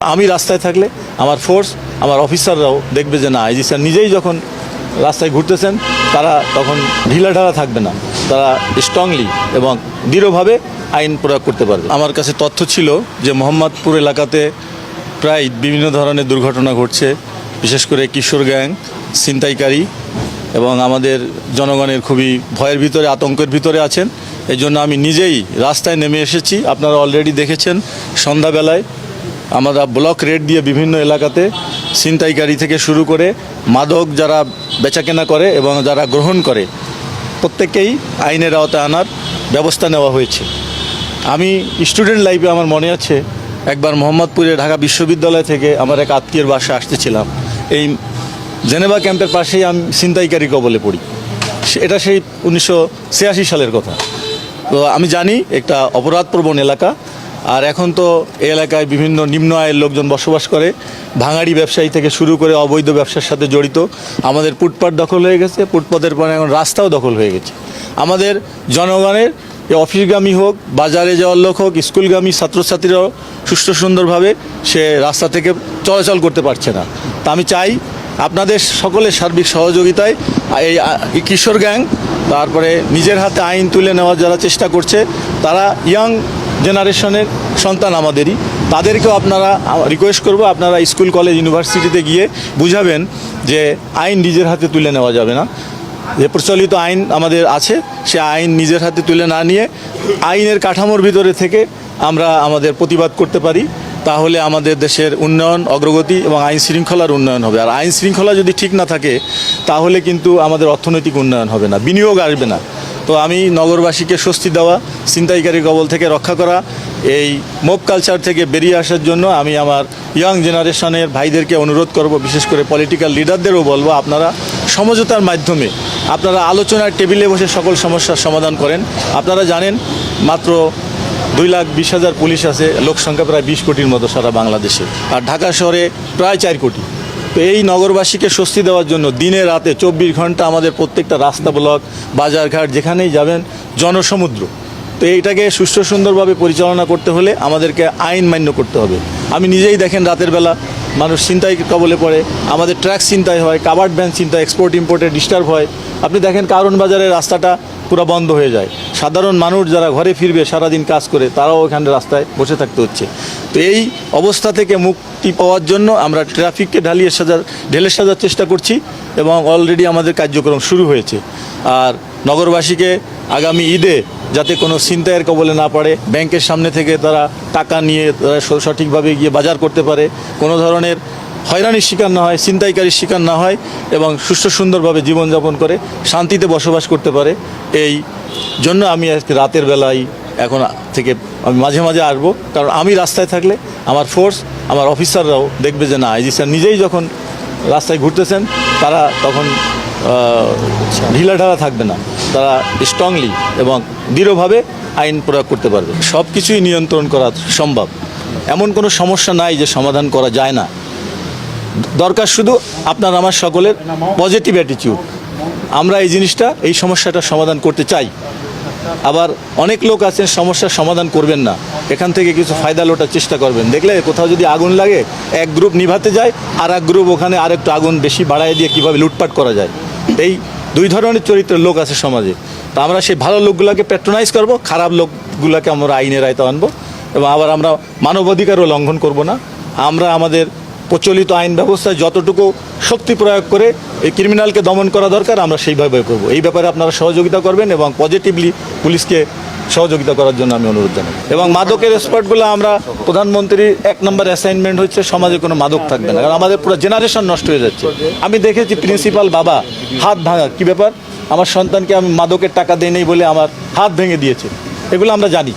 আমি রাস্তায় থাকলে আমার ফোর্স, আমার অফিসাররাও দেখবে যে না, আইজি স্যার নিজেই যখন রাস্তায় ঘুরতেছেন তারা তখন ঢিলাঢালা থাকবে না, তারা স্ট্রংলি এবং দৃঢ়ভাবে আইন প্রয়োগ করতে পারবে। আমার কাছে তথ্য ছিল যে মোহাম্মদপুর এলাকাতে প্রায় বিভিন্ন ধরনের দুর্ঘটনা ঘটছে, বিশেষ করে কিশোর গ্যাং, ছিনতাইকারী, এবং আমাদের জনগণের খুবই ভয়ের ভিতরে, আতঙ্কের ভিতরে আছেন। এই জন্য আমি নিজেই রাস্তায় নেমে এসেছি। আপনারা অলরেডি দেখেছেন সন্ধ্যাবেলায় আমরা ব্লক রেড দিয়ে বিভিন্ন এলাকাতে ছিনতাইকারী থেকে শুরু করে মাদক যারা বেচাকেনা করে এবং যারা গ্রহণ করে প্রত্যেককেই আইনের আওতায় আনার ব্যবস্থা নেওয়া হয়েছে। আমি স্টুডেন্ট লাইফে আমার মনে আছে একবার মোহাম্মদপুরে ঢাকা বিশ্ববিদ্যালয় থেকে আমার এক আত্মীয়ের বাসায় আসতেছিলাম। এই জেনেভা ক্যাম্পের পাশেই আমি ছিনতাইকারী কবলে পড়ি। এটা সেই 1986 সালের কথা। তো আমি জানি একটা অপরাধপ্রবণ এলাকা, আর এখন তো এই এলাকায় বিভিন্ন নিম্ন আয়ের লোকজন বসবাস করে। ভাঙাড়ি ব্যবসায়ী থেকে শুরু করে অবৈধ ব্যবসার সাথে জড়িত। আমাদের ফুটপাত দখল হয়ে গেছে, ফুটপাতের পরে এখন রাস্তাও দখল হয়ে গেছে। আমাদের জনগণের অফিসগামী হোক, বাজারে যাওয়ার লোক হোক, স্কুলগামী ছাত্রছাত্রীরাও সুষ্ঠু সুন্দরভাবে সে রাস্তা থেকে চলাচল করতে পারছে না। তা আমি চাই আপনাদের সকলের সার্বিক সহযোগিতায় এই কিশোর গ্যাং, তারপরে নিজের হাতে আইন তুলে নেওয়ার যারা চেষ্টা করছে, তারা ইয়াং জেনারেশনের সন্তান আমাদেরই, তাদেরকেও আপনারা রিকোয়েস্ট করব আপনারা স্কুল, কলেজ, ইউনিভার্সিটিতে গিয়ে বুঝাবেন যে আইন নিজের হাতে তুলে নেওয়া যাবে না। যে প্রচলিত আইন আমাদের আছে, সে আইন নিজের হাতে তুলে না নিয়ে আইনের কাঠামোর ভিতরে থেকে আমরা আমাদের প্রতিবাদ করতে পারি, তাহলে আমাদের দেশের উন্নয়ন, অগ্রগতি এবং আইন শৃঙ্খলার উন্নয়ন হবে। আর আইন শৃঙ্খলা যদি ঠিক না থাকে তাহলে কিন্তু আমাদের অর্থনৈতিক উন্নয়ন হবে না, বিনিয়োগ আসবে না। তো আমি নগরবাসীকে স্বস্তি দেওয়া, ছিনতাইকারী কবল থেকে রক্ষা করা, এই মব কালচার থেকে বেরিয়ে আসার জন্য আমি আমার ইয়াং জেনারেশনের ভাইদেরকে অনুরোধ করব, বিশেষ করে পলিটিক্যাল লিডারদেরও বলবো আপনারা সমঝোতার মাধ্যমে আপনারা আলোচনার টেবিলে বসে সকল সমস্যার সমাধান করেন। আপনারা জানেন মাত্র 2,20,000 পুলিশ আছে, লোকসংখ্যা প্রায় 20 কোটির মতো সারা বাংলাদেশে, আর ঢাকা শহরে প্রায় 4 কোটি। তো এই নগরবাসীকে স্বস্তি দেওয়ার জন্য দিনে রাতে 24 ঘন্টা আমাদের প্রত্যেকটা রাস্তা, ব্লক, বাজারঘাট যেখানেই যাবেন জনসমুদ্র। তো এইটাকে সুষ্ঠু সুন্দরভাবে পরিচালনা করতে হলে আমাদেরকে আইন মান্য করতে হবে। আমি নিজেই দেখেন রাতের বেলা মানুষ ছিনতাই কবলে পড়ে, আমাদের ট্রাক ছিনতাই হয়, কাভার্ড ভ্যান ছিনতাই, এক্সপোর্ট ইম্পোর্টের ডিস্টার্ব হয়। আপনি দেখেন কারণ বাজারের রাস্তাটা পুরো বন্ধ হয়ে যায়। সাধারণ মানুষ যারা ঘরে ফিরবে সারাদিন কাজ করে, তারাও এখানে রাস্তায় বসে থাকতে হচ্ছে। তো এই অবস্থা থেকে মুক্তি পাওয়ার জন্য আমরা ট্রাফিককে ঢেলে সাজার চেষ্টা করছি এবং অলরেডি আমাদের কার্যক্রম শুরু হয়েছে। আর নগরবাসীকে আগামী ঈদে যাতে কোনো ছিনতাইয়ের কবলে না পড়ে, ব্যাংকের সামনে থেকে তারা টাকা নিয়ে তারা সঠিকভাবে গিয়ে বাজার করতে পারে, কোনো ধরনের হয়রানির শিকার না হয়, ছিনতাইকারীর শিকার না হয় এবং সুষ্ঠু সুন্দরভাবে জীবনযাপন করে শান্তিতে বসবাস করতে পারে। এই জন্য আমি আজকে রাতের বেলায় এখন থেকে আমি মাঝে মাঝে আসবো, কারণ আমি রাস্তায় থাকলে আমার ফোর্স, আমার অফিসাররাও দেখবে যে না, আইজি স্যার নিজেই যখন রাস্তায় ঘুরতেছেন তারা তখন ঢিলাঢালা থাকবে না, তারা স্ট্রংলি এবং দৃঢ়ভাবে আইন প্রয়োগ করতে পারবে। সব কিছুই নিয়ন্ত্রণ করা সম্ভব, এমন কোনো সমস্যা নাই যে সমাধান করা যায় না। দরকার শুধু আপনার আমার সকলের পজিটিভ অ্যাটিটিউড। আমরা এই জিনিসটা, এই সমস্যাটা সমাধান করতে চাই। আবার অনেক লোক আছেন সমস্যার সমাধান করবেন না, এখান থেকে কিছু ফায়দা লোটার চেষ্টা করবেন। দেখলে কোথাও যদি আগুন লাগে, এক গ্রুপ নিভাতে যায়, আর এক গ্রুপ ওখানে আরেকটু আগুন বেশি বাড়ায় দিয়ে কীভাবে লুটপাট করা যায়। এই দুই ধরনের চরিত্রের লোক আছে সমাজে। তো আমরা সেই ভালো লোকগুলোকে প্যাট্রোনাইজ করব, খারাপ লোকগুলোকে আমরা আইনের আয়ত্তে আনবো এবং আবার আমরা মানবাধিকারও লঙ্ঘন করব না। আমরা আমাদের প্রচলিত আইন ব্যবস্থায় যতটুকু শক্তি প্রয়োগ করে এই ক্রিমিনালকে দমন করা দরকার আমরা সেইভাবে করব। এই ব্যাপারে আপনারা সহযোগিতা করবেন এবং পজিটিভলি পুলিশকে সহযোগিতা করার জন্য আমি অনুরোধ জানাই। এবং মাদকের স্পটগুলো আমরা, প্রধানমন্ত্রীর 1 নম্বর অ্যাসাইনমেন্ট হচ্ছে সমাজে কোনো মাদক থাকবে না, কারণ আমাদের পুরো জেনারেশন নষ্ট হয়ে যাচ্ছে। আমি দেখেছি প্রিন্সিপাল বাবা হাত ভাঙা, কী ব্যাপার, আমার সন্তানকে আমি মাদকের টাকা দিই নেই বলে আমার হাত ভেঙে দিয়েছে, এগুলো আমরা জানি।